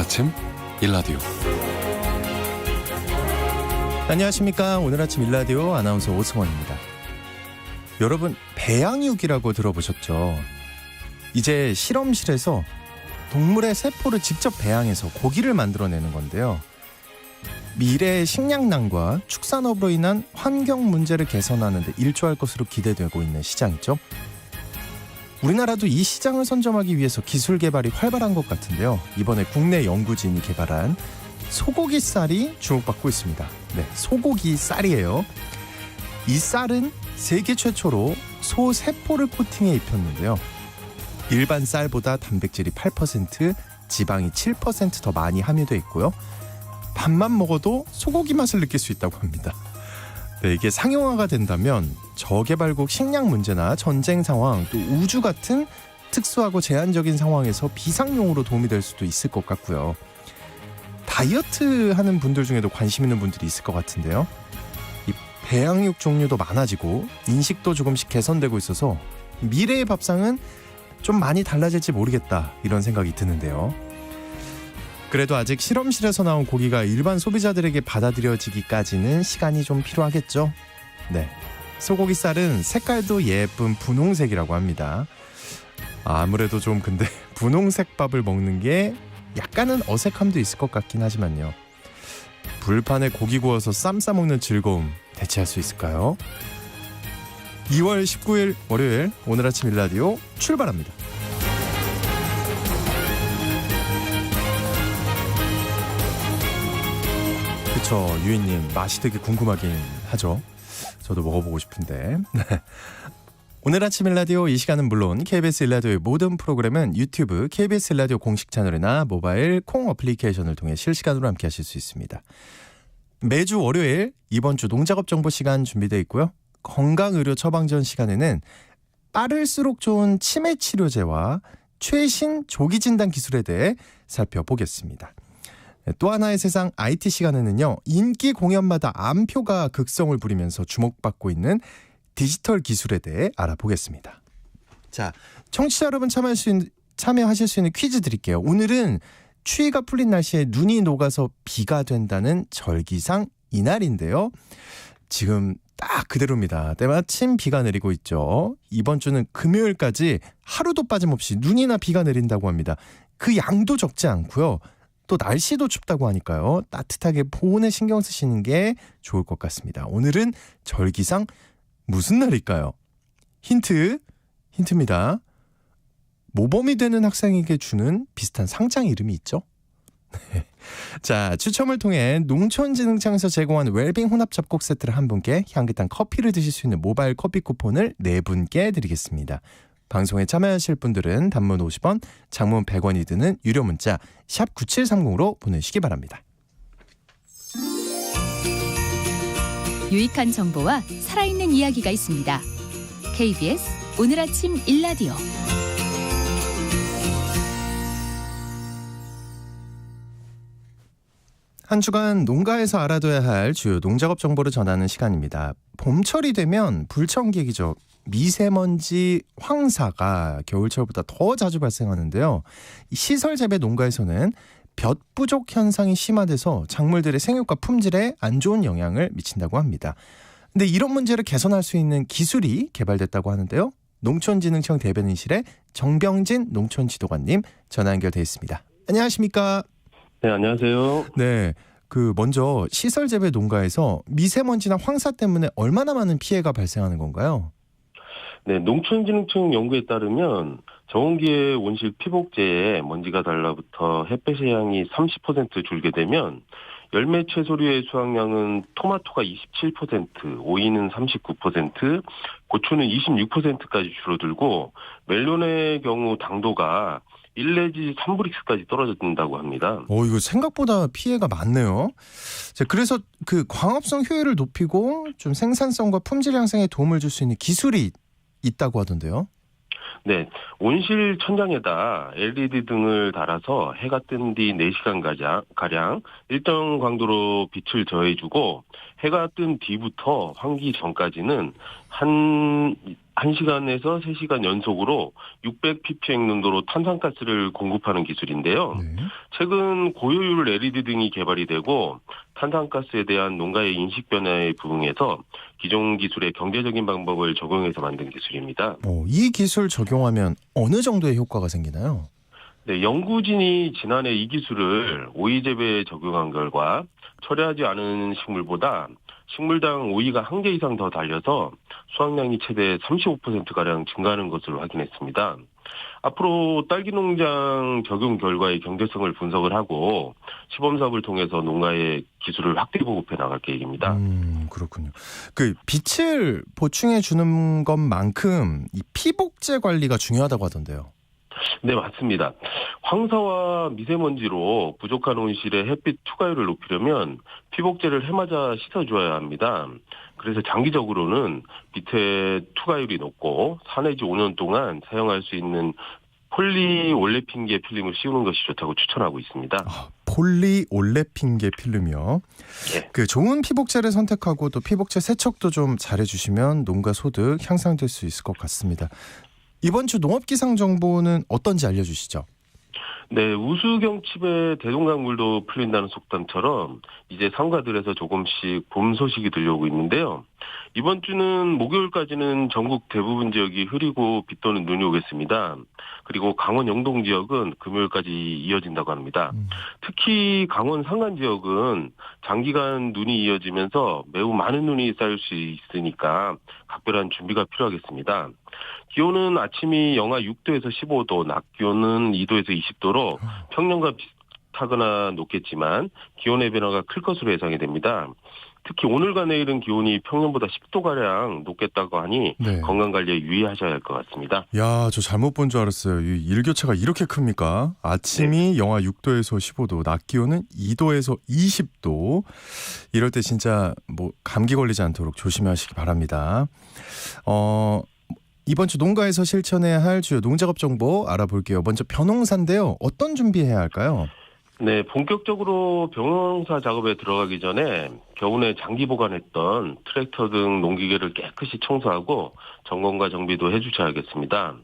아침 일라디오. 안녕하십니까. 오늘 아침 일라디오 아나운서 오승원입니다. 여러분, 배양육이라고 들어보셨죠? 이제 실험실에서 동물의 세포를 직접 배양해서 고기를 만들어내는 건데요. 미래의 식량난과 축산업으로 인한 환경 문제를 개선하는 데 일조할 것으로 기대되고 있는 시장이죠. 우리나라도 이 시장을 선점하기 위해서 기술 개발이 활발한 것 같은데요. 이번에 국내 연구진이 개발한 소고기 쌀이 주목받고 있습니다. 네, 소고기 쌀이에요. 이 쌀은 세계 최초로 소 세포를 코팅해 입혔는데요. 일반 쌀보다 단백질이 8%, 지방이 7% 더 많이 함유되어 있고요. 밥만 먹어도 소고기 맛을 느낄 수 있다고 합니다. 네, 이게 상용화가 된다면 저개발국 식량 문제나 전쟁 상황, 또 우주 같은 특수하고 제한적인 상황에서 비상용으로 도움이 될 수도 있을 것 같고요. 다이어트 하는 분들 중에도 관심 있는 분들이 있을 것 같은데요. 이 배양육 종류도 많아지고 인식도 조금씩 개선되고 있어서 미래의 밥상은 좀 많이 달라질지 모르겠다, 이런 생각이 드는데요. 그래도 아직 실험실에서 나온 고기가 일반 소비자들에게 받아들여지기까지는 시간이 좀 필요하겠죠. 네, 소고기 쌀은 색깔도 예쁜 분홍색이라고 합니다. 아무래도 좀 근데 분홍색 밥을 먹는 게 약간은 어색함도 있을 것 같긴 하지만요. 불판에 고기 구워서 쌈 싸먹는 즐거움 대체할 수 있을까요? 2월 19일 월요일, 오늘 아침 일라디오 출발합니다. 그쵸, 유인님, 맛이 되게 궁금하긴 하죠. 저도 먹어보고 싶은데. 오늘 아침 일라디오, 이 시간은 물론 KBS 일라디오의 모든 프로그램은 유튜브 KBS 일라디오 공식 채널이나 모바일 콩 어플리케이션을 통해 실시간으로 함께 하실 수 있습니다. 매주 월요일 이번 주 농작업 정보 시간 준비되어 있고요. 건강의료 처방전 시간에는 빠를수록 좋은 치매 치료제와 최신 조기 진단 기술에 대해 살펴보겠습니다. 또 하나의 세상 IT 시간에는요, 인기 공연마다 암표가 극성을 부리면서 주목받고 있는 디지털 기술에 대해 알아보겠습니다. 자, 청취자 여러분 참여하실 수 있는 퀴즈 드릴게요. 오늘은 추위가 풀린 날씨에 눈이 녹아서 비가 된다는 절기상 이날인데요. 지금 딱 그대로입니다. 때마침 비가 내리고 있죠. 이번 주는 금요일까지 하루도 빠짐없이 눈이나 비가 내린다고 합니다. 그 양도 적지 않고요. 또 날씨도 춥다고 하니까요. 따뜻하게 보온에 신경 쓰시는 게 좋을 것 같습니다. 오늘은 절기상 무슨 날일까요? 힌트입니다. 모범이 되는 학생에게 주는 비슷한 상장 이름이 있죠? 자, 추첨을 통해 농촌진흥청에서 제공한 웰빙 혼합 잡곡 세트를 한 분께, 향긋한 커피를 드실 수 있는 모바일 커피 쿠폰을 4분께 드리겠습니다. 방송에 참여하실 분들은 단문 50원, 장문 100원이 드는 유료 문자 샵 9730으로 보내주시기 바랍니다. 유익한 정보와 살아있는 이야기가 있습니다. KBS 오늘 아침 일라디오. 한 주간 농가에서 알아둬야 할 주요 농작업 정보를 전하는 시간입니다. 봄철이 되면 불청객이죠. 미세먼지 황사가 겨울철보다 더 자주 발생하는데요. 시설 재배 농가에서는 볕 부족 현상이 심화돼서 작물들의 생육과 품질에 안 좋은 영향을 미친다고 합니다. 근데 이런 문제를 개선할 수 있는 기술이 개발됐다고 하는데요. 농촌진흥청 대변인실의 정병진 농촌지도관님 전화 연결돼 있습니다. 안녕하십니까? 네, 안녕하세요. 네, 먼저 시설 재배 농가에서 미세먼지나 황사 때문에 얼마나 많은 피해가 발생하는 건가요? 네, 농촌진흥청 연구에 따르면 저온기의 온실 피복제에 먼지가 달라붙어 햇볕의 양이 30% 줄게 되면 열매 채소류의 수확량은 토마토가 27%, 오이는 39%, 고추는 26%까지 줄어들고 멜론의 경우 당도가 1 내지 3브릭스까지 떨어진다고 합니다. 이거 생각보다 피해가 많네요. 자, 그래서 그 광합성 효율을 높이고 좀 생산성과 품질 향상에 도움을 줄 수 있는 기술이 있다고 하던데요. 네, 온실 천장에다 LED 등을 달아서 해가 뜬 뒤 4시간 가량 일정 강도로 빛을 저해주고 해가 뜬 뒤부터 환기 전까지는 한 1시간에서 3시간 연속으로 600ppm 농도로 탄산가스를 공급하는 기술인데요. 네. 최근 고효율 LED 등이 개발이 되고 탄산가스에 대한 농가의 인식 변화에 부응해서 기존 기술의 경제적인 방법을 적용해서 만든 기술입니다. 이 기술 적용하면 어느 정도의 효과가 생기나요? 네, 연구진이 지난해 이 기술을 오이 재배에 적용한 결과 철회하지 않은 식물보다 식물당 오이가 1개 이상 더 달려서 수확량이 최대 35%가량 증가하는 것을 확인했습니다. 앞으로 딸기 농장 적용 결과의 경제성을 분석을 하고 시범사업을 통해서 농가의 기술을 확대 보급해 나갈 계획입니다. 그렇군요. 그 빛을 보충해 주는 것만큼 이 피복제 관리가 중요하다고 하던데요. 네, 맞습니다. 황사와 미세먼지로 부족한 온실의 햇빛 투과율을 높이려면 피복제를 해마다 씻어줘야 합니다. 그래서 장기적으로는 빛의 투과율이 높고 4 내지 5년 동안 사용할 수 있는 폴리올레핀계 필름을 씌우는 것이 좋다고 추천하고 있습니다. 폴리올레핀계 필름이요. 네. 그 좋은 피복제를 선택하고 또 피복제 세척도 좀 잘해주시면 농가 소득 향상될 수 있을 것 같습니다. 이번 주 농업기상 정보는 어떤지 알려주시죠. 네, 우수경칩에 대동강물도 풀린다는 속담처럼 이제 상가들에서 조금씩 봄 소식이 들려오고 있는데요. 이번 주는 목요일까지는 전국 대부분 지역이 흐리고 비 또는 눈이 오겠습니다. 그리고 강원 영동 지역은 금요일까지 이어진다고 합니다. 특히 강원 산간 지역은 장기간 눈이 이어지면서 매우 많은 눈이 쌓일 수 있으니까 각별한 준비가 필요하겠습니다. 기온은 아침이 영하 6도에서 15도, 낮 기온은 2도에서 20도로 평년과 비슷하거나 높겠지만 기온의 변화가 클 것으로 예상이 됩니다. 특히 오늘과 내일은 기온이 평년보다 10도가량 높겠다고 하니 네. 건강관리에 유의하셔야 할 것 같습니다. 야, 저 잘못 본 줄 알았어요. 이 일교차가 이렇게 큽니까? 아침이 영하 6도에서 15도, 낮 기온은 2도에서 20도. 이럴 때 진짜 뭐 감기 걸리지 않도록 조심하시기 바랍니다. 이번 주 농가에서 실천해야 할 주요 농작업 정보 알아볼게요. 먼저 벼농사인데요. 어떤 준비해야 할까요? 네, 본격적으로 벼농사 작업에 들어가기 전에 겨우내 장기 보관했던 트랙터 등 농기계를 깨끗이 청소하고 점검과 정비도 해주셔야겠습니다.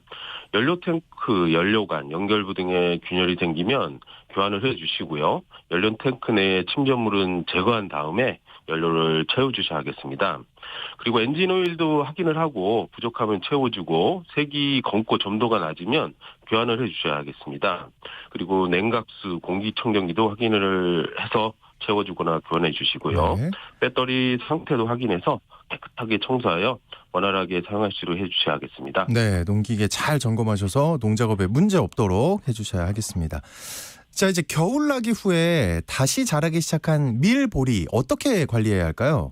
연료 탱크, 연료관, 연결부 등에 균열이 생기면 교환을 해주시고요. 연료 탱크 내에 침전물은 제거한 다음에 연료를 채워주셔야겠습니다. 그리고 엔진 오일도 확인을 하고 부족하면 채워주고 색이 검고 점도가 낮으면 교환을 해주셔야겠습니다. 그리고 냉각수, 공기청정기도 확인을 해서 채워주거나 교환해 주시고요. 네. 배터리 상태도 확인해서 깨끗하게 청소하여 원활하게 사용할 수 있도록 해주셔야겠습니다. 네, 농기계 잘 점검하셔서 농작업에 문제 없도록 해주셔야 하겠습니다. 자, 이제 겨울나기 후에 다시 자라기 시작한 밀보리 어떻게 관리해야 할까요?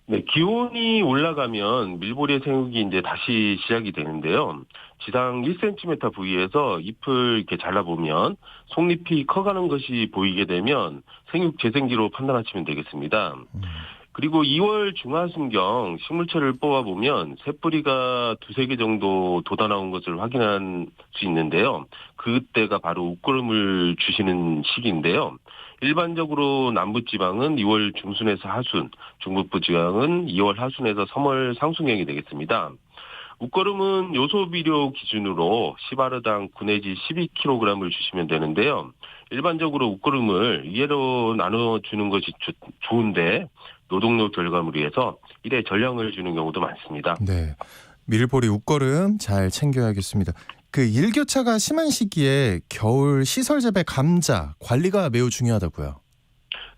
네, 기온이 올라가면 밀보리의 생육이 이제 다시 시작이 되는데요. 지상 1cm 부위에서 잎을 이렇게 잘라보면 속잎이 커가는 것이 보이게 되면 생육 재생기로 판단하시면 되겠습니다. 그리고 2월 중하순경 식물체를 뽑아보면 새뿌리가 2-3개 정도 돋아 나온 것을 확인할 수 있는데요. 그때가 바로 웃구름을 주시는 시기인데요. 일반적으로 남부지방은 2월 중순에서 하순, 중북부지방은 2월 하순에서 3월 상순경이 되겠습니다. 웃거름은 요소비료 기준으로 시바르당 9 내지 12kg을 주시면 되는데요. 일반적으로 웃거름을 2회로 나눠주는 것이 좋은데 노동력 절감을 위해서 1회 전량을 주는 경우도 많습니다. 네, 밀보리 웃거름 잘 챙겨야겠습니다. 그 일교차가 심한 시기에 겨울 시설재배 감자 관리가 매우 중요하다고요.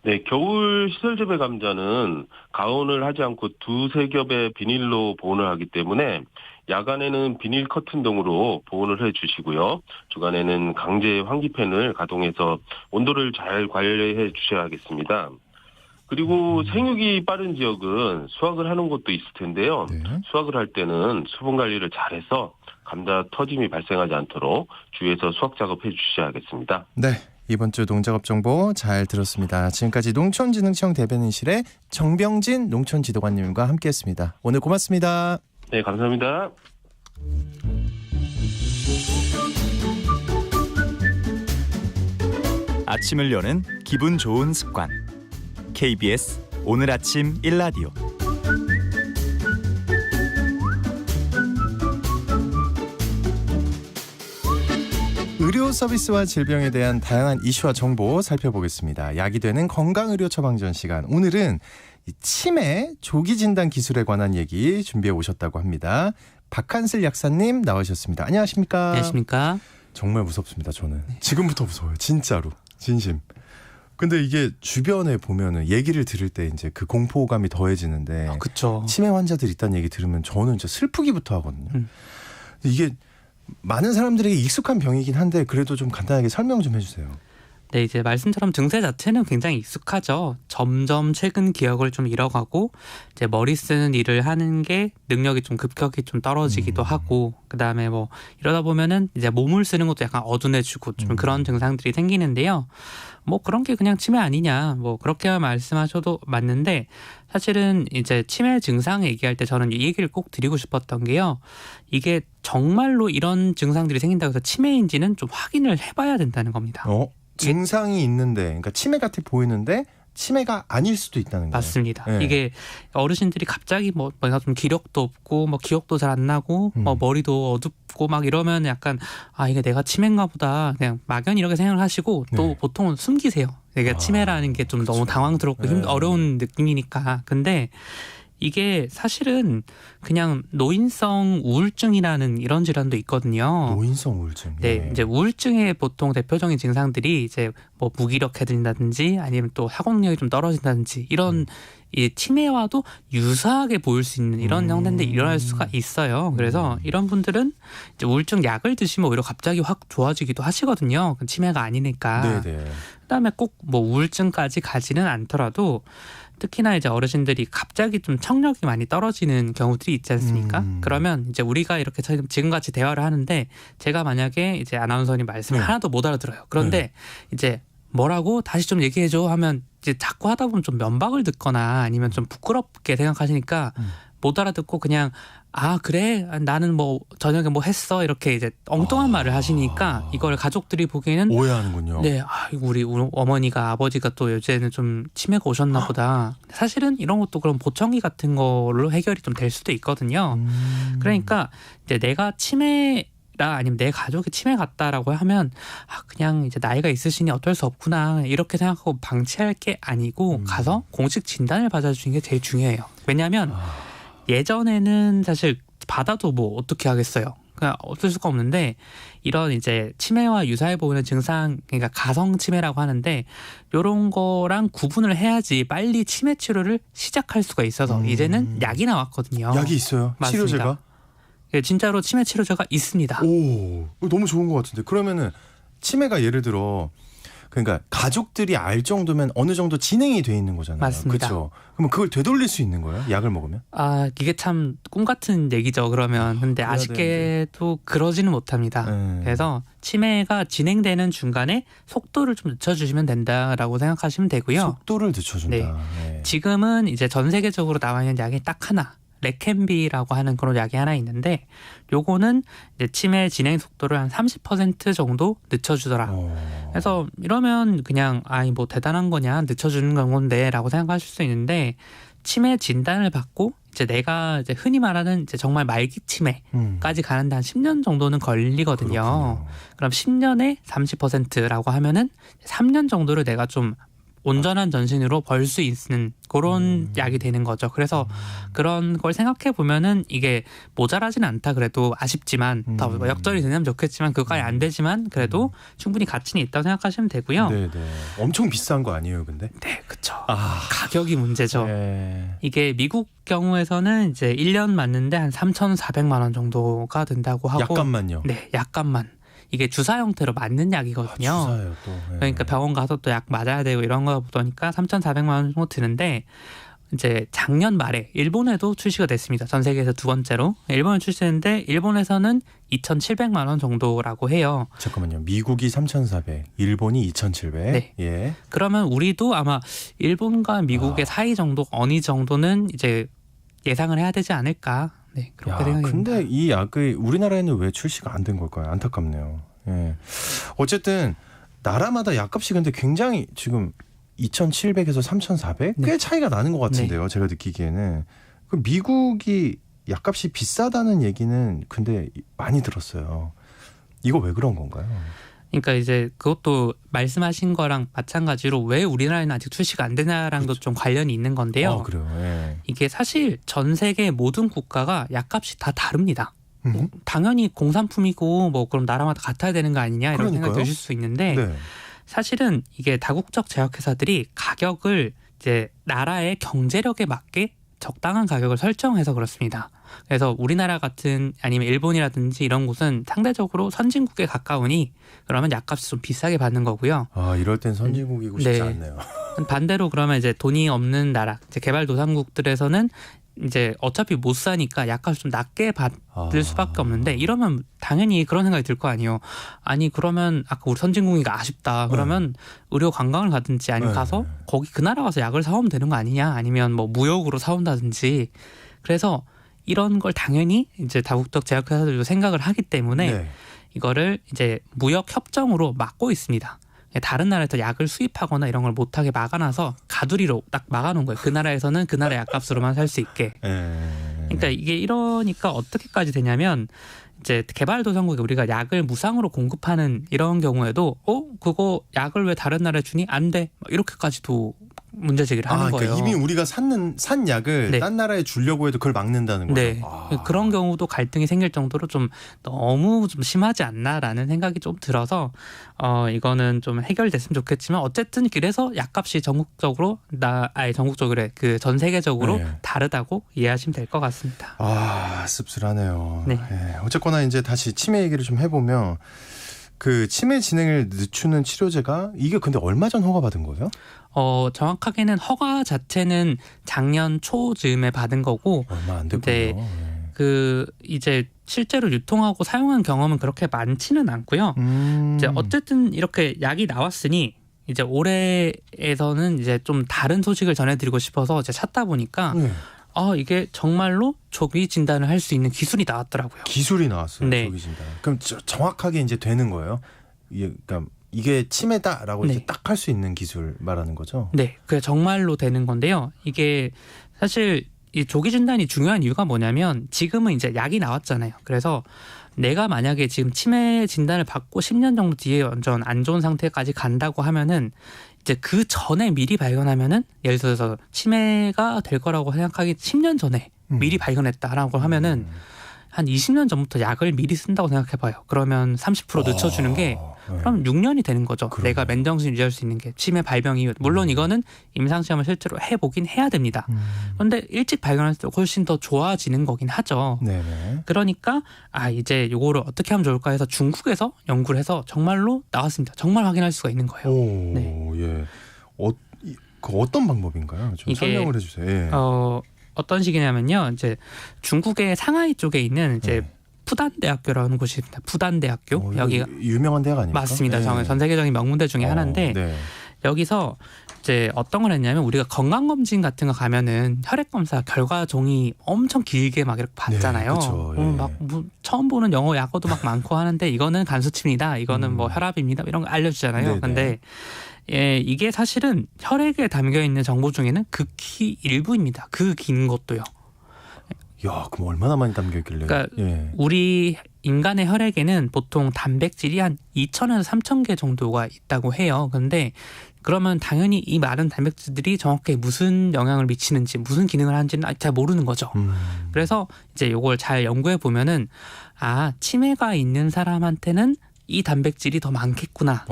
네, 겨울 시설재배 감자는 가온을 하지 않고 2-3겹의 비닐로 보온을 하기 때문에 야간에는 비닐 커튼 등으로 보온을 해주시고요. 주간에는 강제 환기팬을 가동해서 온도를 잘 관리해 주셔야겠습니다. 그리고 생육이 빠른 지역은 수확을 하는 곳도 있을 텐데요. 네. 수확을 할 때는 수분 관리를 잘해서 감자 터짐이 발생하지 않도록 주의해서 수확 작업해 주셔야겠습니다. 네, 이번 주 농작업 정보 잘 들었습니다. 지금까지 농촌진흥청 대변인실의 정병진 농촌지도관님과 함께했습니다. 오늘 고맙습니다. 네, 감사합니다. 아침을 여는 기분 좋은 습관. KBS 오늘 아침 1라디오. 의료 서비스와 질병에 대한 다양한 이슈와 정보 살펴보겠습니다. 약이 되는 건강의료 처방전 시간. 오늘은 이 치매 조기 진단 기술에 관한 얘기 준비해 오셨다고 합니다. 박한슬 약사님 나오셨습니다. 안녕하십니까? 안녕하십니까? 정말 무섭습니다. 저는 지금부터 무서워요. 진짜로 진심. 근데 이게 주변에 보면은 얘기를 들을 때 이제 그 공포감이 더해지는데 그렇죠. 치매 환자들 있다는 얘기 들으면 저는 진짜 슬프기부터 하거든요. 이게 많은 사람들에게 익숙한 병이긴 한데 그래도 좀 간단하게 설명 좀 해주세요. 네, 이제 말씀처럼 증세 자체는 굉장히 익숙하죠. 점점 최근 기억을 좀 잃어가고 이제 머리 쓰는 일을 하는 게 능력이 좀 급격히 좀 떨어지기도 하고 그다음에 뭐 이러다 보면은 이제 몸을 쓰는 것도 약간 어둔해지고 좀 그런 증상들이 생기는데요. 뭐 그런 게 그냥 치매 아니냐 뭐 그렇게 말씀하셔도 맞는데 사실은 이제 치매 증상 얘기할 때 저는 이 얘기를 꼭 드리고 싶었던 게요. 이게 정말로 이런 증상들이 생긴다고 해서 치매인지는 좀 확인을 해봐야 된다는 겁니다. 증상이 있는데, 그러니까 치매 같아 보이는데 치매가 아닐 수도 있다는 거예요. 맞습니다. 네. 이게 어르신들이 갑자기 뭐가 좀 기력도 없고 뭐 기억도 잘 안 나고 뭐 머리도 어둡고 막 이러면 약간 아 이게 내가 치매인가 보다 그냥 막연히 이렇게 생각을 하시고 또 네. 보통은 숨기세요. 이게 치매라는 게 좀 너무 당황스럽고 네. 어려운 느낌이니까. 근데 이게 사실은 그냥 노인성 우울증이라는 이런 질환도 있거든요. 노인성 우울증. 네, 이제 우울증의 보통 대표적인 증상들이 이제 뭐 무기력해진다든지 아니면 또 학업 능력이 좀 떨어진다든지 이런 이 치매와도 유사하게 보일 수 있는 이런 형태인데 일어날 수가 있어요. 그래서 이런 분들은 이제 우울증 약을 드시면 오히려 갑자기 확 좋아지기도 하시거든요. 치매가 아니니까. 네네. 그다음에 꼭 뭐 우울증까지 가지는 않더라도 특히나 이제 어르신들이 갑자기 좀 청력이 많이 떨어지는 경우들이 있지 않습니까? 그러면 이제 우리가 이렇게 지금같이 대화를 하는데 제가 만약에 이제 아나운서님 말씀을 하나도 못 알아들어요. 그런데 이제 뭐라고 다시 좀 얘기해줘 하면 이제 자꾸 하다 보면 좀 면박을 듣거나 아니면 좀 부끄럽게 생각하시니까 못 알아듣고 그냥 아 그래 나는 뭐 저녁에 뭐 했어 이렇게 이제 엉뚱한 말을 하시니까 이걸 가족들이 보기에는 오해하는군요. 네, 우리 어머니가 아버지가 또 요새는 좀 치매가 오셨나 보다. 사실은 이런 것도 그런 보청기 같은 걸로 해결이 좀 될 수도 있거든요. 그러니까 이제 내가 치매라 아니면 내 가족이 치매 같다라고 하면 아 그냥 이제 나이가 있으시니 어쩔 수 없구나 이렇게 생각하고 방치할 게 아니고 가서 공식 진단을 받아주는 게 제일 중요해요. 왜냐하면 예전에는 사실 받아도 뭐 어떻게 하겠어요. 그냥 어쩔 수가 없는데 이런 이제 치매와 유사해 보이는 증상 그러니까 가성 치매라고 하는데 이런 거랑 구분을 해야지 빨리 치매 치료를 시작할 수가 있어서 이제는 약이 나왔거든요. 약이 있어요? 맞습니다. 치료제가? 예, 진짜로 치매 치료제가 있습니다. 오, 너무 좋은 것 같은데. 그러면은 치매가 예를 들어 그러니까 가족들이 알 정도면 어느 정도 진행이 돼 있는 거잖아요. 맞습니다. 그렇죠. 그러면 그걸 되돌릴 수 있는 거예요? 약을 먹으면? 아 이게 참 꿈 같은 얘기죠. 그러면 근데 그래야 아쉽게도 그러지는 못합니다. 그래서 치매가 진행되는 중간에 속도를 좀 늦춰주시면 된다라고 생각하시면 되고요. 속도를 늦춰준다. 네. 네. 지금은 이제 전 세계적으로 나와 있는 약이 딱 하나. 레켐비라고 하는 그런 약이 하나 있는데 요거는 이제 치매 진행 속도를 한 30% 정도 늦춰주더라. 그래서 이러면 그냥 아이 뭐 대단한 거냐 늦춰주는 건데라고 생각하실 수 있는데 치매 진단을 받고 이제 내가 이제 흔히 말하는 이제 정말 말기 치매까지 가는데 한 10년 정도는 걸리거든요. 그렇군요. 그럼 10년에 30%라고 하면은 3년 정도를 내가 좀 온전한 전신으로 벌 수 있는 그런 약이 되는 거죠. 그래서 그런 걸 생각해 보면은 이게 모자라지는 않다 그래도 아쉽지만 더 역전이 되면 좋겠지만 그거까지 안 되지만 그래도 충분히 가치는 있다고 생각하시면 되고요. 네네. 엄청 비싼 거 아니에요, 근데? 네, 그렇죠. 아, 가격이 문제죠. 네. 이게 미국 경우에서는 이제 1년 맞는데 한 3,400만 원 정도가 든다고 하고 약간만요. 네, 약간만. 이게 주사 형태로 맞는 약이거든요. 주사예요, 또. 네. 그러니까 병원 가서 또 약 맞아야 되고 이런 거 보니까 3,400만 원 정도 드는데 이제 작년 말에 일본에도 출시가 됐습니다. 전 세계에서 두 번째로. 일본에 출시했는데 일본에서는 2,700만 원 정도라고 해요. 잠깐만요. 미국이 3,400, 일본이 2,700. 네. 예. 그러면 우리도 아마 일본과 미국의 사이 정도 어느 정도는 이제 예상을 해야 되지 않을까. 네, 그렇게 생각합니다. 근데 이 약이 우리나라에는 왜 출시가 안 된 걸까요? 안타깝네요. 예. 어쨌든 나라마다 약값이 근데 굉장히 지금 2,700에서 3,400? 꽤 네. 차이가 나는 것 같은데요. 제가 느끼기에는. 그 미국이 약값이 비싸다는 얘기는 근데 많이 들었어요. 이거 왜 그런 건가요? 그러니까 이제 그것도 말씀하신 거랑 마찬가지로 왜 우리나라에는 아직 출시가 안 되냐랑도 좀 관련이 있는 건데요. 그래요. 예. 이게 사실 전 세계 모든 국가가 약값이 다 다릅니다. 뭐 당연히 공산품이고 뭐 그럼 나라마다 같아야 되는 거 아니냐 이런 그러니까요. 생각이 드실 수 있는데 네. 사실은 이게 다국적 제약회사들이 가격을 이제 나라의 경제력에 맞게 적당한 가격을 설정해서 그렇습니다. 그래서 우리나라 같은 아니면 일본이라든지 이런 곳은 상대적으로 선진국에 가까우니 그러면 약값이 좀 비싸게 받는 거고요. 이럴 땐 선진국이고 싶지 네. 않네요. 반대로 그러면 이제 돈이 없는 나라, 이제 개발도상국들에서는 이제 어차피 못 사니까 약값을 좀 낮게 받을 수밖에 없는데 이러면 당연히 그런 생각이 들 거 아니에요. 아니 그러면 아까 우리 선진국이니까 아쉽다. 그러면 의료 관광을 가든지 아니면 네. 가서 거기 그 나라 가서 약을 사오면 되는 거 아니냐. 아니면 뭐 무역으로 사온다든지. 그래서 이런 걸 당연히 이제 다국적 제약회사들도 생각을 하기 때문에 네. 이거를 이제 무역 협정으로 막고 있습니다. 다른 나라에서 약을 수입하거나 이런 걸 못하게 막아놔서 가두리로 딱 막아놓은 거예요. 그 나라에서는 그 나라 약값으로만 살 수 있게. 그러니까 이게 이러니까 어떻게까지 되냐면 이제 개발도상국에 우리가 약을 무상으로 공급하는 이런 경우에도 그거 약을 왜 다른 나라에 주니? 안 돼. 이렇게까지도 문제 제기를 하는 거예요. 그러니까 이미 우리가 산 약을 네. 딴 나라에 주려고 해도 그걸 막는다는 거죠. 네. 그런 경우도 갈등이 생길 정도로 좀 너무 좀 심하지 않나라는 생각이 좀 들어서 이거는 좀 해결됐으면 좋겠지만 어쨌든 그래서 약값이 전국적으로 전국적으로 그 전 세계적으로 네. 다르다고 이해하시면 될 것 같습니다. 씁쓸하네요. 네. 예, 어쨌거나 이제 다시 치매 얘기를 좀 해보면 그 치매 진행을 늦추는 치료제가 이게 근데 얼마 전 허가받은 거예요? 정확하게는 허가 자체는 작년 초쯤에 받은 거고 얼마 안 됐군요. 네. 그 이제 실제로 유통하고 사용한 경험은 그렇게 많지는 않고요. 이제 어쨌든 이렇게 약이 나왔으니 이제 올해에서는 이제 좀 다른 소식을 전해드리고 싶어서 이제 찾다 보니까 이게 정말로 조기 진단을 할 수 있는 기술이 나왔더라고요. 기술이 나왔어요. 네. 조기 진단. 그럼 정확하게 이제 되는 거예요? 그러니까 이게 치매다라고 이제 네. 딱 할 수 있는 기술 말하는 거죠? 네, 그게 정말로 되는 건데요. 이게 사실 이 조기 진단이 중요한 이유가 뭐냐면 지금은 이제 약이 나왔잖아요. 그래서 내가 만약에 지금 치매 진단을 받고 10년 정도 뒤에 완전 안 좋은 상태까지 간다고 하면은 이제 그 전에 미리 발견하면은 예를 들어서 치매가 될 거라고 생각하기 10년 전에 미리 발견했다라고 하면은 한 20년 전부터 약을 미리 쓴다고 생각해봐요. 그러면 30% 늦춰주는 게 그럼 6년이 되는 거죠. 그러네. 내가 맨정신 유지할 수 있는 게 치매 발병 이후. 물론 이거는 임상시험을 실제로 해보긴 해야 됩니다. 그런데 일찍 발견할 때 훨씬 더 좋아지는 거긴 하죠. 네네. 그러니까 이제 요거를 어떻게 하면 좋을까 해서 중국에서 연구를 해서 정말로 나왔습니다. 정말 확인할 수가 있는 거예요. 네. 예. 그 어떤 방법인가요? 좀 이게, 설명을 해주세요. 예. 어떤 식이냐면요. 이제 중국의 상하이 쪽에 있는 이제 네. 푸단대학교라는 곳이 있습니다. 푸단대학교. 이거 여기가 유명한 대학 아닙니까? 맞습니다. 네. 전 세계적인 명문대 중에 하나인데 네. 여기서 이제 어떤 걸 했냐면 우리가 건강검진 같은 거 가면은 혈액검사 결과 종이 엄청 길게 막 이렇게 받잖아요. 네, 그쵸, 예. 처음 보는 영어 약어도 막 많고 하는데 이거는 간수침이다. 이거는 뭐 혈압입니다. 이런 거 알려주잖아요. 네네. 근데 이게 사실은 혈액에 담겨 있는 정보 중에는 극히 일부입니다. 그 긴 것도요. 야, 그럼 얼마나 많이 담겨 있길래? 그러니까 예. 우리 인간의 혈액에는 보통 단백질이 한 2,000에서 3,000개 정도가 있다고 해요. 근데 그러면 당연히 이 많은 단백질들이 정확하게 무슨 영향을 미치는지 무슨 기능을 하는지는 잘 모르는 거죠. 그래서 이제 요걸 잘 연구해 보면은 치매가 있는 사람한테는 이 단백질이 더 많겠구나.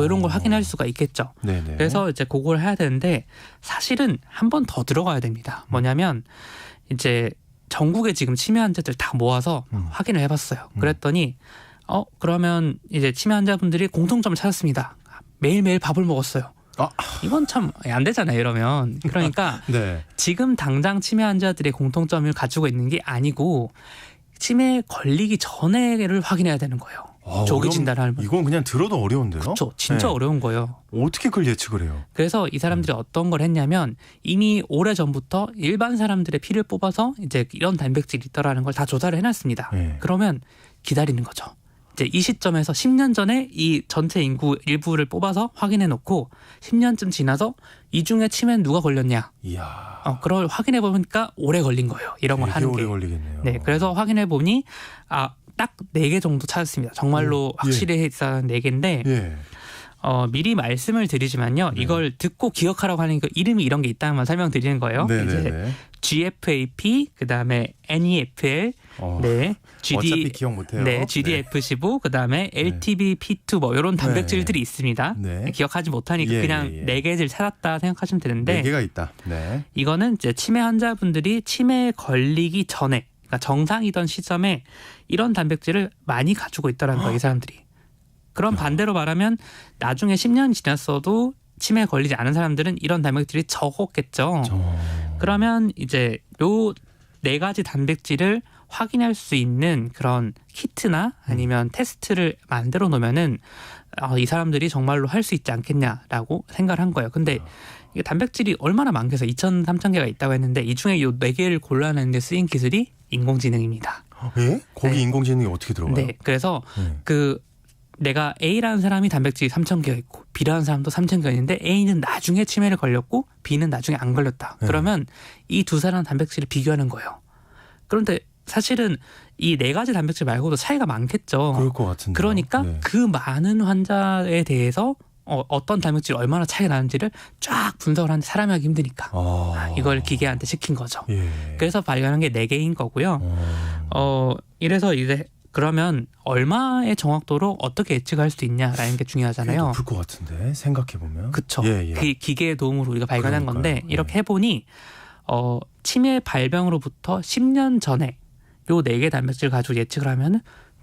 이런 걸 확인할 수가 있겠죠. 네네. 그래서 이제 그걸 해야 되는데 사실은 한 번 더 들어가야 됩니다. 뭐냐면 이제 전국에 지금 치매 환자들 다 모아서 확인을 해봤어요. 그랬더니 그러면 이제 치매 환자분들이 공통점을 찾았습니다. 매일매일 밥을 먹었어요. 이건 참 안 되잖아요. 이러면 그러니까 네. 지금 당장 치매 환자들의 공통점을 가지고 있는 게 아니고 치매에 걸리기 전에를 확인해야 되는 거예요. 조기 진단을 하면. 이건 그냥 들어도 어려운데요? 그렇죠. 진짜 네. 어려운 거예요. 어떻게 그걸 예측을 해요? 그래서 이 사람들이 어떤 걸 했냐면 이미 오래전부터 일반 사람들의 피를 뽑아서 이제 이런 단백질이 있더라는 걸 다 조사를 해놨습니다. 네. 그러면 기다리는 거죠. 이제 이 시점에서 10년 전에 이 전체 인구 일부를 뽑아서 확인해 놓고 10년쯤 지나서 이 중에 치매는 누가 걸렸냐. 이야. 그걸 확인해 보니까 오래 걸린 거예요. 이런 걸 하는 게. 오래 걸리겠네요. 네, 그래서 확인해 보니 딱 4개 정도 찾았습니다. 정말로 확실히 있어는 4개인데 예. 미리 말씀을 드리지만요. 네. 이걸 듣고 기억하라고 하는 그 이름이 이런 게 있다만 설명드리는 거예요. 이제 네네네. GFAP, 그다음에 NEFL, 네, 어차피 기억 못해요. 네, GDF15, 그다음에 LTBP2 뭐 이런 단백질들이 있습니다. 네. 기억하지 못하니까 그냥 4개를 찾았다 생각하시면 되는데 4개가 있다. 네. 이거는 이제 치매 환자분들이 치매에 걸리기 전에, 그러니까 정상이던 시점에 이런 단백질을 많이 가지고 있다는 거예요, 이 사람들이. 그럼 반대로 말하면 나중에 10년이 지났어도 치매에 걸리지 않은 사람들은 이런 단백질이 적었겠죠. 그러면 이제 요 4가지 단백질을 확인할 수 있는 그런 키트나 아니면 테스트를 만들어 놓으면은 이 사람들이 정말로 할 수 있지 않겠냐라고 생각을 한 거예요. 근데 이게 단백질이 얼마나 많겠어요. 2,000, 3,000개가 있다고 했는데 이 중에 요 4개를 골라내는 데 쓰인 기술이 인공지능입니다. 예? 거기 네. 인공지능이 어떻게 들어가요? 네. 그래서 내가 A라는 사람이 단백질이 3,000개가 있고 B라는 사람도 3,000개가 있는데 A는 나중에 치매를 걸렸고 B는 나중에 안 걸렸다. 그러면 이 두 사람 단백질을 비교하는 거예요. 그런데 사실은 이 4가지 단백질 말고도 차이가 많겠죠. 그럴 것 같은데. 그러니까 그 많은 환자에 대해서 어떤 단백질이 얼마나 차이가 나는지를 쫙 분석을 하는데 사람이 하기 힘드니까 이걸 기계한테 시킨 거죠. 예. 그래서 발견한 게 4개인 거고요. 이래서 이제 그러면 얼마의 정확도로 어떻게 예측할 수 있냐라는 게 중요하잖아요. 높을 것 같은데 생각해 보면. 그렇죠. 예, 예. 그 기계의 도움으로 우리가 발견한 건데 이렇게 해보니 치매 발병으로부터 10년 전에 요 4개 단백질 가지고 예측을 하면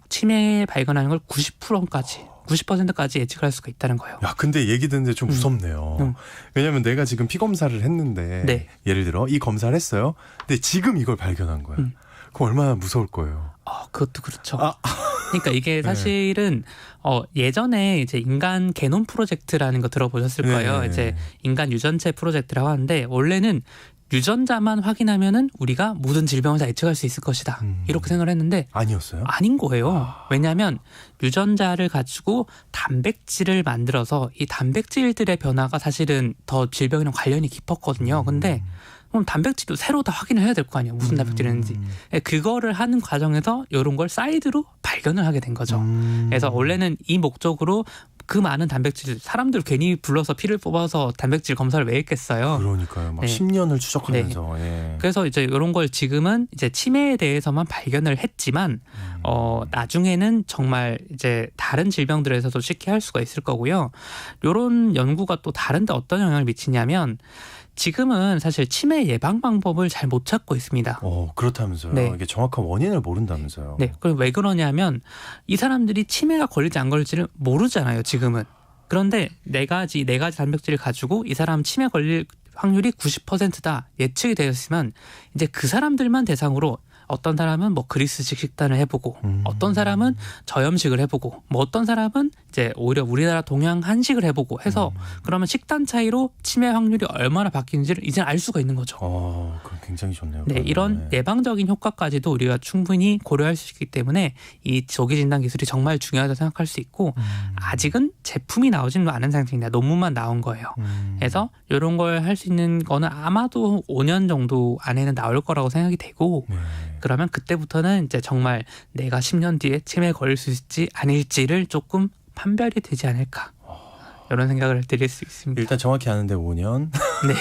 치매 발견하는 걸 90%까지 예측을 할 수가 있다는 거예요. 야, 근데 얘기 듣는데 좀 무섭네요. 왜냐면 내가 지금 피 검사를 했는데 네. 예를 들어 이 검사를 했어요. 근데 지금 이걸 발견한 거야. 그럼 얼마나 무서울 거예요. 그것도 그렇죠. 그러니까 이게 사실은 예전에 이제 인간 게놈 프로젝트라는 거 들어보셨을 거예요. 이제 인간 유전체 프로젝트라고 하는데 원래는 유전자만 확인하면은 우리가 모든 질병을 다 예측할 수 있을 것이다. 이렇게 생각을 했는데 아니었어요? 아닌 거예요. 왜냐하면 유전자를 가지고 단백질을 만들어서 이 단백질들의 변화가 사실은 더 질병이랑 관련이 깊었거든요. 근데 그럼 단백질도 새로 다 확인을 해야 될 거 아니에요. 무슨 단백질이었는지. 그거를 하는 과정에서 이런 걸 사이드로 발견을 하게 된 거죠. 그래서 원래는 이 목적으로 그 많은 단백질, 사람들 괜히 불러서 피를 뽑아서 단백질 검사를 왜 했겠어요. 그러니까요. 막 네. 10년을 추적하면서. 예. 그래서 이제 이런 걸 지금은 이제 치매에 대해서만 발견을 했지만 나중에는 정말 이제 다른 질병들에서도 쉽게 할 수가 있을 거고요. 이런 연구가 또 다른데 어떤 영향을 미치냐면 지금은 사실 치매 예방 방법을 잘 못 찾고 있습니다. 그렇다면서요. 네. 이게 정확한 원인을 모른다면서요. 네. 그럼 왜 그러냐면 이 사람들이 치매가 걸릴지 안 걸릴지를 모르잖아요. 지금은. 그런데 4가지 단백질을 가지고 이 사람 치매 걸릴 확률이 90%다 예측이 되었으면 이제 그 사람들만 대상으로 어떤 사람은 뭐 그리스식 식단을 해보고 어떤 사람은 저염식을 해보고 뭐 어떤 사람은 이제 오히려 우리나라 동양 한식을 해보고 해서 그러면 식단 차이로 치매 확률이 얼마나 바뀌는지를 이제 알 수가 있는 거죠. 그럼 굉장히 좋네요. 네, 이런 예방적인 효과까지도 우리가 충분히 고려할 수 있기 때문에 이 조기 진단 기술이 정말 중요하다고 생각할 수 있고 아직은 제품이 나오지는 않은 상태입니다. 논문만 나온 거예요. 그래서 이런 걸 할 수 있는 거는 아마도 5년 정도 안에는 나올 거라고 생각이 되고 그러면 그때부터는 이제 정말 내가 10년 뒤에 치매에 걸릴 수 있을지 아닐지를 조금 판별이 되지 않을까. 이런 생각을 드릴 수 있습니다. 일단 정확히 아는데 5년. 네.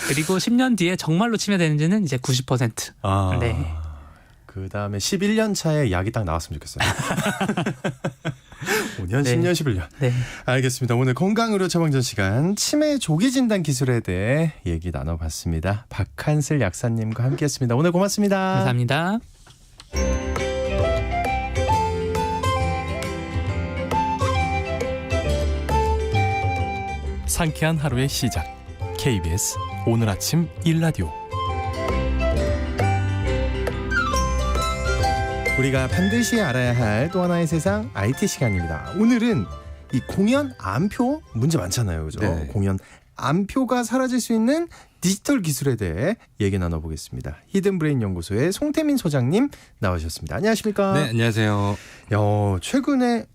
그리고 10년 뒤에 정말로 치매되는지는 이제 90%. 네. 그 다음에 11년 차에 약이 딱 나왔으면 좋겠어요. 5년, 네. 10년, 11년. 네. 알겠습니다. 오늘 건강의료 처방전 시간 치매 조기 진단 기술에 대해 얘기 나눠봤습니다. 박한슬 약사님과 함께했습니다. 오늘 고맙습니다. 감사합니다. 상쾌한 하루의 시작. KBS 오늘 아침 일라디오. 우리가 반드시 알아야 할 또 하나의 세상 IT 시간입니다. 오늘은 이 공연 암표 문제 많잖아요. 그죠? 네. 공연 암표가 사라질 수 있는 디지털 기술에 대해 얘기 나눠보겠습니다. 히든브레인 연구소의 송태민 소장님 나오셨습니다. 안녕하십니까? 네, 안녕하세요. 최근에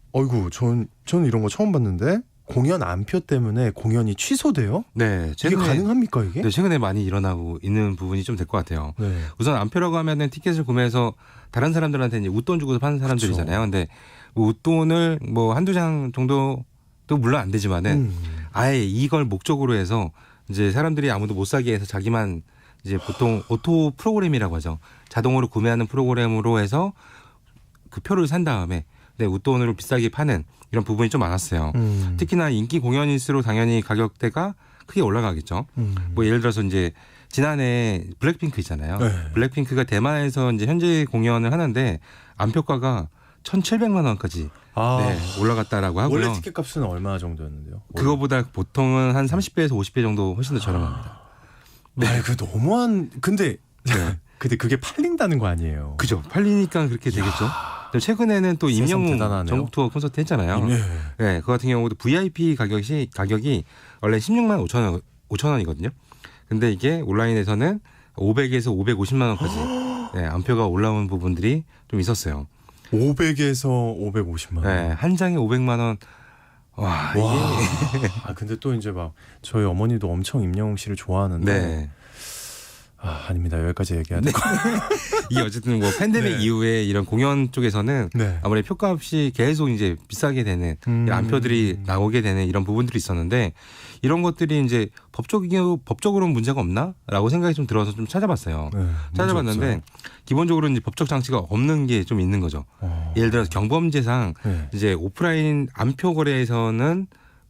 저는 이런 거 처음 봤는데 공연 안표 때문에 공연이 취소돼요? 네, 이게 가능합니까 이게? 네, 최근에 많이 일어나고 있는 부분이 좀 될 것 같아요. 네. 우선 안표라고 하면은 티켓을 구매해서 다른 사람들한테 이제 웃돈 주고서 파는 사람들이잖아요. 근데 뭐 웃돈을 뭐 한두 장 정도도 물론 안 되지만은 아예 이걸 목적으로 해서 이제 사람들이 아무도 못 사게 해서 자기만 이제 보통 오토 프로그램이라고 하죠. 자동으로 구매하는 프로그램으로 해서 그 표를 산 다음에 네, 웃돈으로 비싸게 파는 이런 부분이 좀 많았어요. 특히나 인기 공연일수록 당연히 가격대가 크게 올라가겠죠. 뭐 예를 들어서 이제 지난해 블랙핑크 있잖아요. 네. 블랙핑크가 대만에서 이제 현재 공연을 하는데 안표가가 1,700만 원까지 네, 올라갔다라고 하고요. 원래 티켓 값은 얼마 정도였는데요? 그거보다 보통은 한 30배에서 50배 정도 훨씬 더 저렴합니다. 네, 그 너무한. 근데 네. 근데 그게 팔린다는 거 아니에요? 그죠. 팔리니까 그렇게 되겠죠. 최근에는 또 세상 임영웅 대단하네요. 전국 투어 콘서트 했잖아요. 네. 네, 그 같은 경우도 VIP 가격이 원래 16만 5천 원이거든요. 근데 이게 온라인에서는 500에서 550만 원까지 네, 안표가 올라온 부분들이 좀 있었어요. 500에서 550만 원. 네, 한 장에 500만 원. 와, 이게 아 근데 또 이제 막 저희 어머니도 엄청 임영웅 씨를 좋아하는데 네. 아닙니다. 여기까지 얘기해야 될 것 같아요. 이게 어쨌든 뭐 팬데믹 네. 이후에 이런 공연 쪽에서는 네. 아무래도 표값이 계속 이제 비싸게 되는 이런 안표들이 나오게 되는 이런 부분들이 있었는데 이런 것들이 이제 법적으로는 문제가 없나라고 생각이 좀 들어서 좀 찾아봤어요. 네, 찾아봤는데 문제 기본적으로 이제 법적 장치가 없는 게 좀 있는 거죠. 예를 들어서 경범죄상 네. 이제 오프라인 안표 거래에서는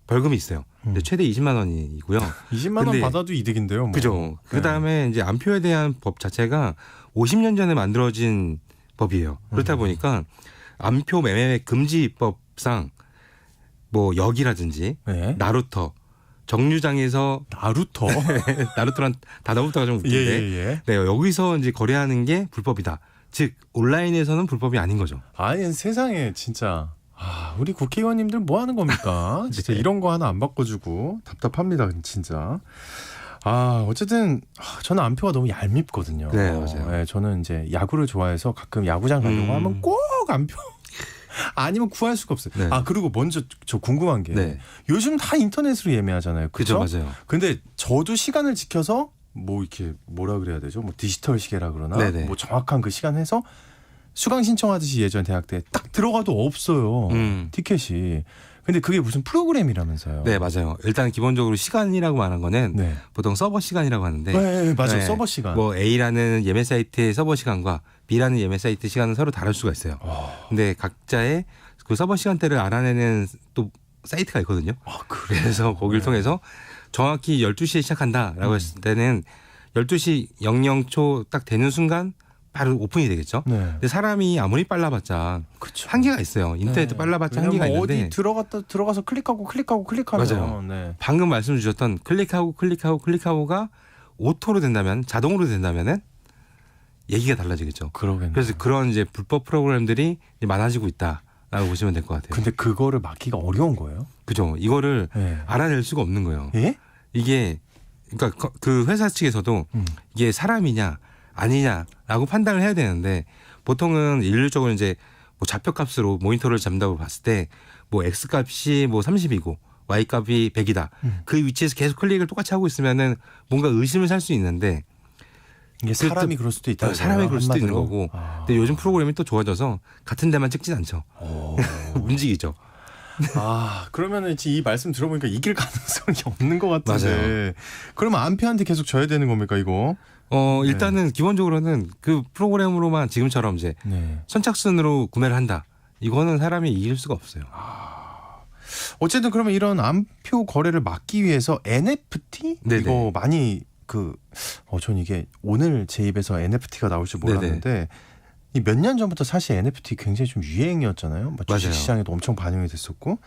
벌금이 있어요. 근데 최대 20만 원이고요. 20만 원 근데 받아도 이득인데요. 뭐. 그죠. 그 다음에 이제 안표에 대한 법 자체가 50년 전에 만들어진 법이에요. 그렇다 보니까 안표 매매 금지법상 뭐 역이라든지 네. 나루터 정류장에서 나루터. 나루터란 단어부터가 좀 웃긴데 예. 네, 여기서 이제 거래하는 게 불법이다. 즉 온라인에서는 불법이 아닌 거죠. 아니 세상에 진짜. 우리 국회의원님들 뭐 하는 겁니까? 진짜 이런 거 하나 안 바꿔주고 답답합니다, 진짜. 어쨌든 저는 안표가 너무 얄밉거든요. 네, 맞아요. 네, 저는 이제 야구를 좋아해서 가끔 야구장 가려고 하면 꼭 안표 아니면 구할 수가 없어요. 네. 그리고 먼저 저 궁금한 게 네. 요즘 다 인터넷으로 예매하잖아요. 그죠, 그렇죠? 맞아요. 근데 저도 시간을 지켜서 뭐 이렇게 뭐라 그래야 되죠? 뭐 디지털 시계라 그러나 네네. 뭐 정확한 그 시간 해서 수강 신청하듯이 예전 대학 때 딱 들어가도 없어요. 티켓이. 근데 그게 무슨 프로그램이라면서요. 네, 맞아요. 일단 기본적으로 시간이라고 말한 거는 네. 보통 서버 시간이라고 하는데 네, 맞아요. 네. 서버 시간. 뭐 A라는 예매 사이트의 서버 시간과 B라는 예매 사이트 시간은 서로 다를 수가 있어요. 근데 각자의 그 서버 시간대를 알아내는 또 사이트가 있거든요. 그래서 거기를 통해서 정확히 12시에 시작한다라고 했을 때는 12시 00초 딱 되는 순간 바로 오픈이 되겠죠. 네. 근데 사람이 아무리 빨라봤자 그쵸. 한계가 있어요. 인터넷도 빨라봤자 한계가 왜냐면 있는데 어디 들어가서 클릭하면 맞아요. 네. 방금 말씀 주셨던 클릭하고가 오토로 된다면 자동으로 된다면은 얘기가 달라지겠죠. 그러겠네요. 그래서 그런 이제 불법 프로그램들이 이제 많아지고 있다라고 보시면 될 것 같아요. 근데 그거를 막기가 어려운 거예요? 그죠. 이거를 네. 알아낼 수가 없는 거예요. 예? 이게 그러니까 그 회사 측에서도 이게 사람이냐 아니냐라고 판단을 해야 되는데 보통은 일률적으로 이제 뭐 좌표값으로 모니터를 잡는다고 봤을 때 뭐 X 값이 뭐 30이고 Y 값이 100이다. 그 위치에서 계속 클릭을 똑같이 하고 있으면은 뭔가 의심을 살 수 있는데 이게 사람이 그럴 수도 있다. 사람이 그럴 수도 있는 한마디로? 거고. 근데 요즘 프로그램이 또 좋아져서 같은 데만 찍진 않죠. 움직이죠. 그러면은 이 말씀 들어보니까 이길 가능성이 없는 것 같은데. 맞아요. 그러면 안표한테 계속 져야 되는 겁니까 이거? 일단은 기본적으로는 그 프로그램으로만 지금처럼 이제 네. 선착순으로 구매를 한다. 이거는 사람이 이길 수가 없어요. 어쨌든 그러면 이런 안표 거래를 막기 위해서 NFT 네네. 이거 많이 전 이게 오늘 제 입에서 NFT가 나올 줄 몰랐는데 이 몇 년 전부터 사실 NFT 굉장히 좀 유행이었잖아요. 주식 시장에도 엄청 반영이 됐었고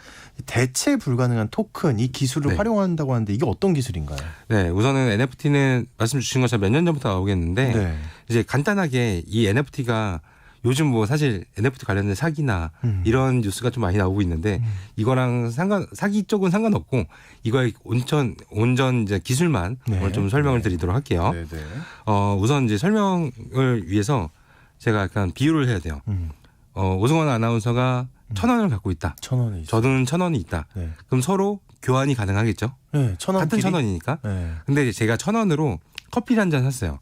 대체 불가능한 토큰 이 기술을 네. 활용한다고 하는데 이게 어떤 기술인가요? 네, 우선은 NFT는 말씀 주신 것처럼 몇 년 전부터 나오겠는데 네. 이제 간단하게 이 NFT가 요즘 뭐 사실 NFT 관련된 사기나 이런 뉴스가 좀 많이 나오고 있는데 이거랑 사기 쪽은 상관없고 이거의 온전 이제 기술만 네. 오늘 좀 설명을 드리도록 할게요. 네, 네. 우선 이제 설명을 위해서 제가 약간 비유를 해야 돼요. 오승원 아나운서가 1,000원을 갖고 있다. 1,000원이 있어. 저는 1,000원이 있다. 네. 그럼 서로 교환이 가능하겠죠. 네, 1,000원 같은 1,000원이니까. 네. 근데 제가 1,000원으로 커피를 한 잔 샀어요.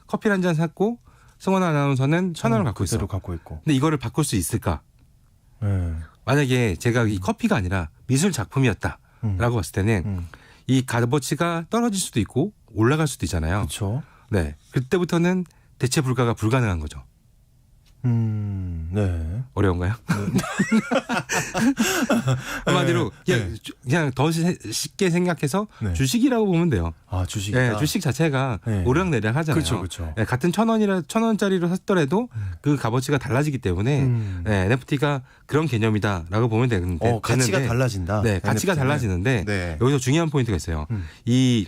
커피를 한 잔 샀고 승원 아나운서는 1,000원을 갖고 있어. 그대로 갖고 있고. 근데 이거를 바꿀 수 있을까? 네. 만약에 제가 이 커피가 아니라 미술 작품이었다라고 봤을 때는 이 값어치가 떨어질 수도 있고 올라갈 수도 있잖아요. 그렇죠. 네, 그때부터는 대체 불가가 불가능한 거죠. 네. 어려운가요? 한마디로 그냥 더 쉽게 생각해서 네. 주식이라고 보면 돼요. 아, 주식이다. 네, 주식 자체가 네. 오르락내리락 하잖아요. 그렇죠, 그렇죠. 네, 같은 1,000원짜리로 샀더라도 그 값어치가 달라지기 때문에 네, NFT가 그런 개념이다라고 보면 되는데 가치가 달라진다. 네, 가치가 NFT는. 달라지는데 네. 여기서 중요한 포인트가 있어요. 이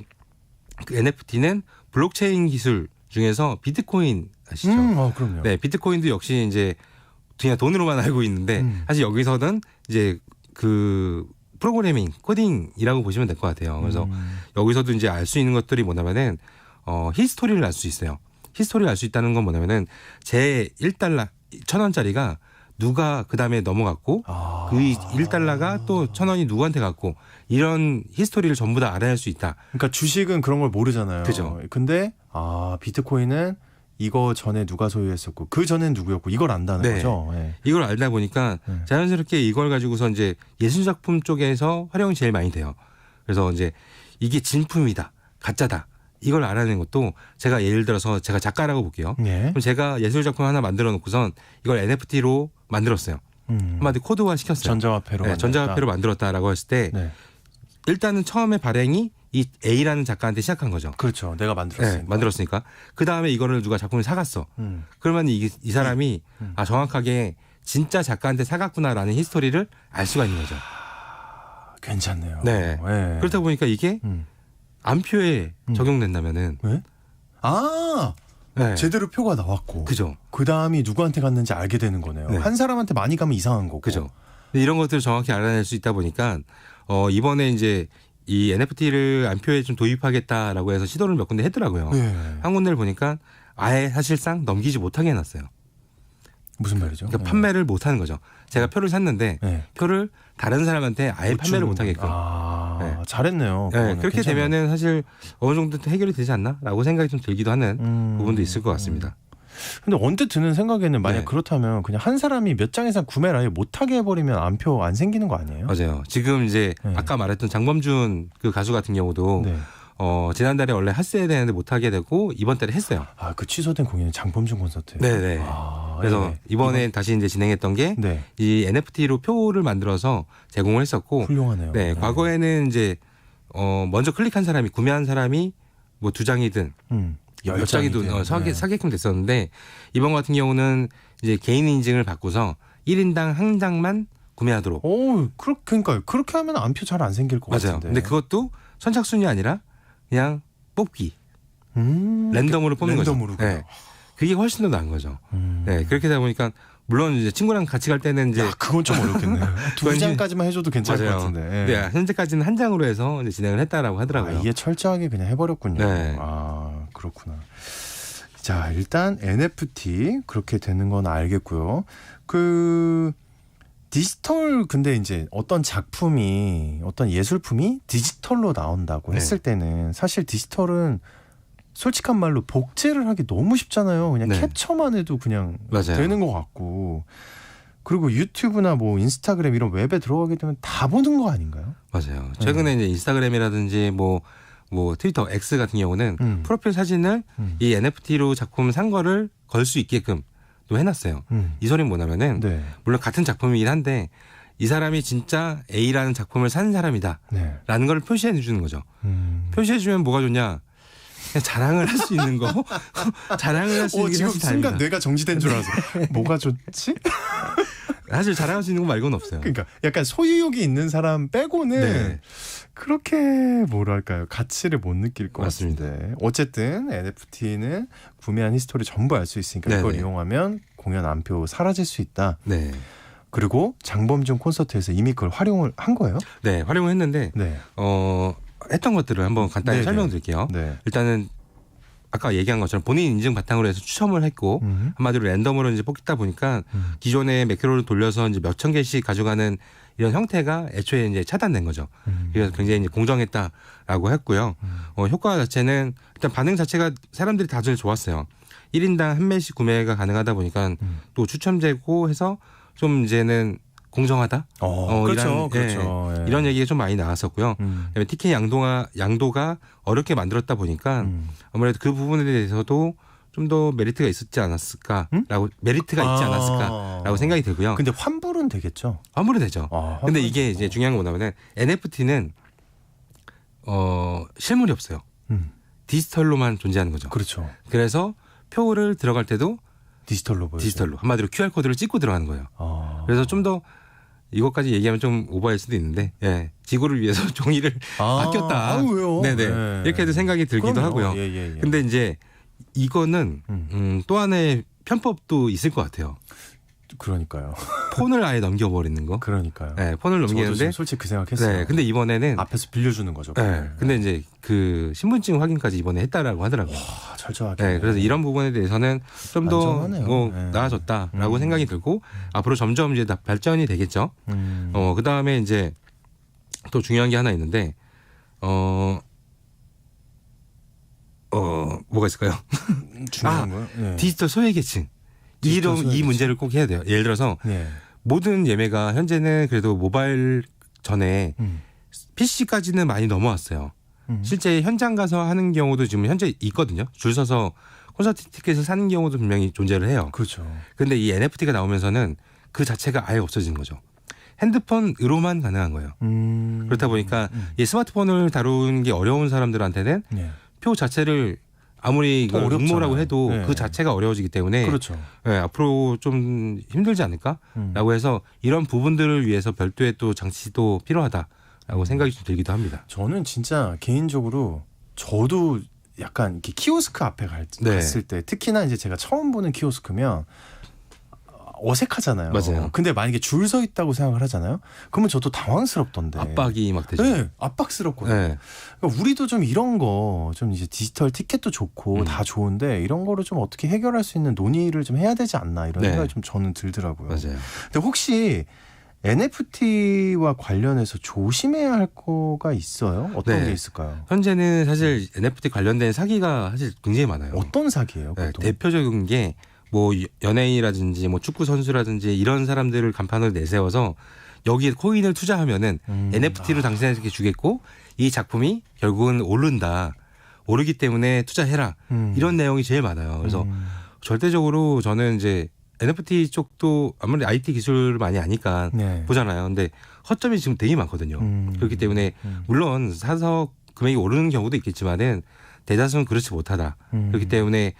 그 NFT는 블록체인 기술 중에서 비트코인 아시죠? 그럼요. 네, 비트코인도 역시 이제 그냥 돈으로만 알고 있는데 사실 여기서는 이제 그 프로그래밍, 코딩이라고 보시면 될 것 같아요. 그래서 여기서도 이제 알 수 있는 것들이 뭐냐면은 히스토리를 알 수 있어요. 히스토리를 알 수 있다는 건 뭐냐면은 제 1달러 1,000원짜리가 누가 그다음에 넘어갔고 그 1달러가 또 1,000원이 누구한테 갔고 이런 히스토리를 전부 다 알아야 할 수 있다. 그러니까 주식은 그런 걸 모르잖아요. 그죠. 근데 비트코인은 이거 전에 누가 소유했었고 그 전엔 누구였고 이걸 안다는 네. 거죠. 네. 이걸 알다 보니까 자연스럽게 이걸 가지고서 이제 예술작품 쪽에서 활용이 제일 많이 돼요. 그래서 이제 이게 진품이다, 가짜다. 이걸 알아내는 것도 제가 예를 들어서 제가 작가라고 볼게요. 네. 그럼 제가 예술작품 하나 만들어 놓고선 이걸 NFT로 만들었어요. 한마디 코드화 시켰어요. 전자화폐로 네, 전자화폐로 만들었다라고 했을 때 네. 일단은 처음에 발행이 이 A라는 작가한테 시작한 거죠. 그렇죠. 내가 만들었으니까. 네, 만들었으니까. 그 다음에 이거를 누가 작품을 사갔어. 그러면 이 사람이 정확하게 진짜 작가한테 사갔구나라는 히스토리를 알 수가 있는 거죠. 괜찮네요. 네. 네. 그렇다 보니까 이게 암표에 적용된다면은 네? 네. 제대로 표가 나왔고 그죠. 그 다음이 누구한테 갔는지 알게 되는 거네요. 네. 한 사람한테 많이 가면 이상한 거고. 그죠. 근데 이런 것들을 정확히 알아낼 수 있다 보니까 이번에 이제 이 NFT를 암표에 좀 도입하겠다라고 해서 시도를 몇 군데 했더라고요. 네. 한 군데를 보니까 아예 사실상 넘기지 못하게 해놨어요. 무슨 말이죠? 그러니까 판매를 못하는 거죠. 제가 표를 샀는데 네. 표를 다른 사람한테 아예 판매를 못하게끔. 네. 네, 잘했네요. 그렇게 괜찮네요. 되면은 사실 어느 정도 해결이 되지 않나라고 생각이 좀 들기도 하는 부분도 있을 것 같습니다. 근데 언뜻 드는 생각에는 만약 네. 그렇다면 그냥 한 사람이 몇 장 이상 구매를 아예 못하게 해버리면 암표 안 생기는 거 아니에요? 맞아요. 지금 이제 네. 아까 말했던 장범준 그 가수 같은 경우도 네. 지난달에 원래 했어야 되는데 못하게 되고 이번 달에 했어요. 그 취소된 공연이 장범준 콘서트예요. 네네. 그래서 네. 이번에 다시 이제 진행했던 게 네. 이 NFT로 표를 만들어서 제공을 했었고, 훌륭하네요. 네, 과거에는 이제 먼저 클릭한 사람이 구매한 사람이 뭐 2장이든 몇 장이든 사게끔 됐었는데 이번 같은 경우는 이제 개인 인증을 받고서 1인당 한 장만 구매하도록. 그러니까 그렇게 하면 암표 잘 안 생길 것 맞아요. 같은데. 근데 그것도 선착순이 아니라 그냥 뽑기. 랜덤으로 뽑는 랜덤으로 거죠. 네. 그게 훨씬 더 나은 거죠. 네, 그렇게 되다 보니까 물론 이제 친구랑 같이 갈 때는 이제 그건 좀 어렵겠네요. 두 장까지만 해줘도 괜찮을 맞아요. 것 같은데. 네, 현재까지는 한 장으로 해서 이제 진행을 했다라고 하더라고요. 이게 철저하게 그냥 해버렸군요. 네. 그렇구나. 자, 일단 NFT 그렇게 되는 건 알겠고요. 디지털 근데 이제 어떤 작품이 어떤 예술품이 디지털로 나온다고 했을 때는 사실 디지털은 솔직한 말로 복제를 하기 너무 쉽잖아요. 그냥 네. 캡처만 해도 그냥 맞아요. 되는 것 같고. 그리고 유튜브나 뭐 인스타그램 이런 웹에 들어가게 되면 다 보는 거 아닌가요? 맞아요. 최근에 이제 인스타그램이라든지 뭐 트위터 X 같은 경우는 프로필 사진을 이 NFT로 작품 산 거를 걸 수 있게끔 또 해놨어요. 이 소리는 뭐냐면은 네. 물론 같은 작품이긴 한데 이 사람이 진짜 A라는 작품을 산 사람이다 네. 라는 걸 표시해 주는 거죠. 표시해 주면 뭐가 좋냐, 그냥 자랑을 할 수 있는 거. 자랑을 할 수 있는 게 지금 사실 순간 다입니다. 뇌가 정지된 줄 알았어. 뭐가 좋지? 사실 자랑할 수 있는 거 말고는 없어요. 그러니까 약간 소유욕이 있는 사람 빼고는 네. 그렇게 뭐랄까요, 가치를 못 느낄 것 맞습니다. 같은데. 어쨌든 NFT는 구매한 히스토리 전부 알 수 있으니까 이걸 네네. 이용하면 공연 암표 사라질 수 있다. 네. 그리고 장범준 콘서트에서 이미 그걸 활용을 한 거예요? 네, 활용을 했는데 네. 했던 것들을 한번 간단히 네네. 설명드릴게요. 네. 일단은 아까 얘기한 것처럼 본인 인증 바탕으로 해서 추첨을 했고 한마디로 랜덤으로 이제 뽑다 보니까 기존의 매크로를 돌려서 이제 몇천 개씩 가져가는 이런 형태가 애초에 이제 차단된 거죠. 그래서 굉장히 이제 공정했다라고 했고요. 효과 자체는 일단 반응 자체가 사람들이 다들 좋았어요. 1인당 한 매씩 구매가 가능하다 보니까 또 추첨되고 해서 좀 이제는 공정하다. 그렇죠, 이런, 그렇죠. 예. 이런 얘기가 좀 많이 나왔었고요. 그다음에 티켓 양도가 어렵게 만들었다 보니까 아무래도 그 부분에 대해서도 좀 더 메리트가 있었지 않았을까라고 메리트가 있지 않았을까라고 생각이 들고요. 근데 환불은 되겠죠? 아무래도 되죠. 근데 환불은 이게 이제 중요한 건 뭐냐면은 NFT는 실물이 없어요. 디지털로만 존재하는 거죠. 그렇죠. 그래서 표를 들어갈 때도 디지털로 보여요. 디지털로 한마디로 QR 코드를 찍고 들어가는 거예요. 그래서 좀 더 이것까지 얘기하면 좀 오버할 수도 있는데, 예, 지구를 위해서 종이를 아꼈다. 왜요? 네네. 네. 이렇게도 생각이 들기도 그럼요. 하고요. 예. 근데 이제 이거는 또 하나의 편법도 있을 것 같아요. 그러니까요. 폰을 아예 넘겨버리는 거. 그러니까요. 네, 폰을 저도 넘기는데. 지금 솔직히 그 생각했어요. 네, 근데 이번에는 앞에서 빌려주는 거죠. 네, 근데 이제 그 신분증 확인까지 이번에 했다라고 하더라고요. 철저하게. 네, 그래서 이런 부분에 대해서는 좀 더 안전하네요. 네. 나아졌다라고 생각이 들고 앞으로 점점 이제 발전이 되겠죠. 그 다음에 이제 또 중요한 게 하나 있는데, 뭐가 있을까요? 중요한 거요? 네. 디지털 소외계층. 디지털 이 소외계층. 문제를 꼭 해야 돼요. 예를 들어서 네. 모든 예매가 현재는 그래도 모바일 전에 PC까지는 많이 넘어왔어요. 실제 현장 가서 하는 경우도 지금 현재 있거든요. 줄 서서 콘서트 티켓을 사는 경우도 분명히 존재를 해요. 그렇죠. 근데 이 NFT가 나오면서는 그 자체가 아예 없어지는 거죠. 핸드폰으로만 가능한 거예요. 그렇다 보니까 이 스마트폰을 다루는 게 어려운 사람들한테는 네. 표 자체를 아무리 이걸 어렵잖아요. 응모라고 해도 네. 그 자체가 어려워지기 때문에 그렇죠. 네, 앞으로 좀 힘들지 않을까라고 해서 이런 부분들을 위해서 별도의 또 장치도 필요하다라고 생각이 좀 들기도 합니다. 저는 진짜 개인적으로 저도 약간 이렇게 키오스크 앞에 네. 갔을 때 특히나 이제 제가 처음 보는 키오스크면 어색하잖아요. 맞아요. 근데 만약에 줄 서 있다고 생각을 하잖아요. 그러면 저도 당황스럽던데. 압박이 막 되죠. 네, 압박스럽거든요. 네. 그러니까 우리도 좀 이런 거 좀 이제 디지털 티켓도 좋고 다 좋은데 이런 거를 좀 어떻게 해결할 수 있는 논의를 좀 해야 되지 않나 이런 네. 생각이 좀 저는 들더라고요. 맞아요. 근데 혹시 NFT와 관련해서 조심해야 할 거가 있어요? 어떤 네. 게 있을까요? 현재는 사실 NFT 관련된 사기가 사실 굉장히 많아요. 어떤 사기예요? 네, 보통? 대표적인 게 뭐 연예인이라든지 뭐 축구 선수라든지 이런 사람들을 간판으로 내세워서 여기에 코인을 투자하면은 NFT를 당신에게 주겠고 이 작품이 결국은 오른다. 오르기 때문에 투자해라. 이런 내용이 제일 많아요. 그래서 절대적으로 저는 이제 NFT 쪽도 아무리 IT 기술을 많이 아니까 네. 보잖아요. 근데 허점이 지금 되게 많거든요. 그렇기 때문에 물론 사서 금액이 오르는 경우도 있겠지만은 대다수는 그렇지 못하다. 그렇기 때문에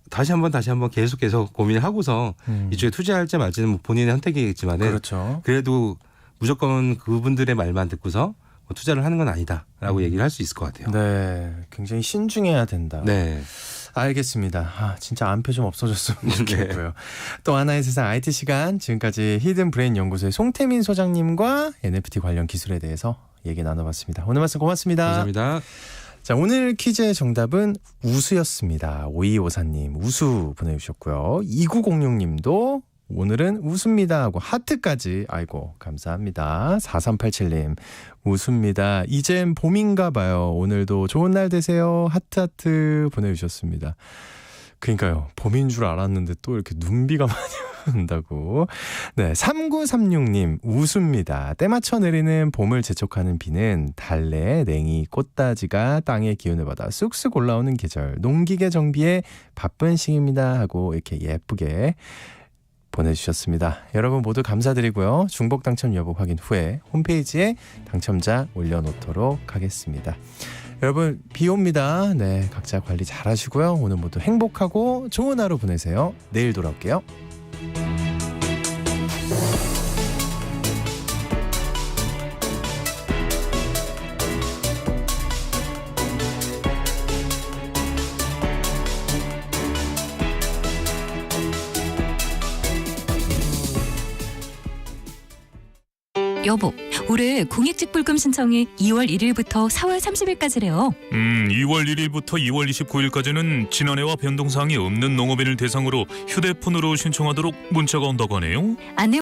다시 한번 계속해서 고민을 하고서 이쪽에 투자할지 말지는 뭐 본인의 선택이겠지만은 그렇죠. 그래도 무조건 그분들의 말만 듣고서 뭐 투자를 하는 건 아니다라고 얘기를 할 수 있을 것 같아요. 네, 굉장히 신중해야 된다. 네. 알겠습니다. 진짜 안표 좀 없어졌으면 네. 좋겠고요. 또 하나의 세상 IT 시간, 지금까지 히든 브레인 연구소의 송태민 소장님과 NFT 관련 기술에 대해서 얘기 나눠봤습니다. 오늘 말씀 고맙습니다. 감사합니다. 자, 오늘 퀴즈의 정답은 우수였습니다. 5254님 우수 보내주셨고요. 2906님도 오늘은 우수입니다 하고 하트까지 아이고 감사합니다. 4387님 우수입니다. 이젠 봄인가 봐요. 오늘도 좋은 날 되세요. 하트 보내주셨습니다. 그러니까요. 봄인 줄 알았는데 또 이렇게 눈비가 많이 온다고. 네, 3936님 우수입니다. 때 맞춰 내리는 봄을 재촉하는 비는 달래, 냉이, 꽃다지가 땅의 기운을 받아 쑥쑥 올라오는 계절. 농기계 정비에 바쁜 시기입니다 하고 이렇게 예쁘게 보내주셨습니다. 여러분 모두 감사드리고요. 중복 당첨 여부 확인 후에 홈페이지에 당첨자 올려놓도록 하겠습니다. 여러분 비 옵니다. 네, 각자 관리 잘 하시고요. 오늘 모두 행복하고 좋은 하루 보내세요. 내일 돌아올게요. 여보, 올해 공익직불금 신청이 2월 1일부터 4월 30일까지래요. 2월 1일부터 2월 29일까지는 지난해와 변동사항이 없는 농업인을 대상으로 휴대폰으로 신청하도록 문자가 온다고 하네요. 안내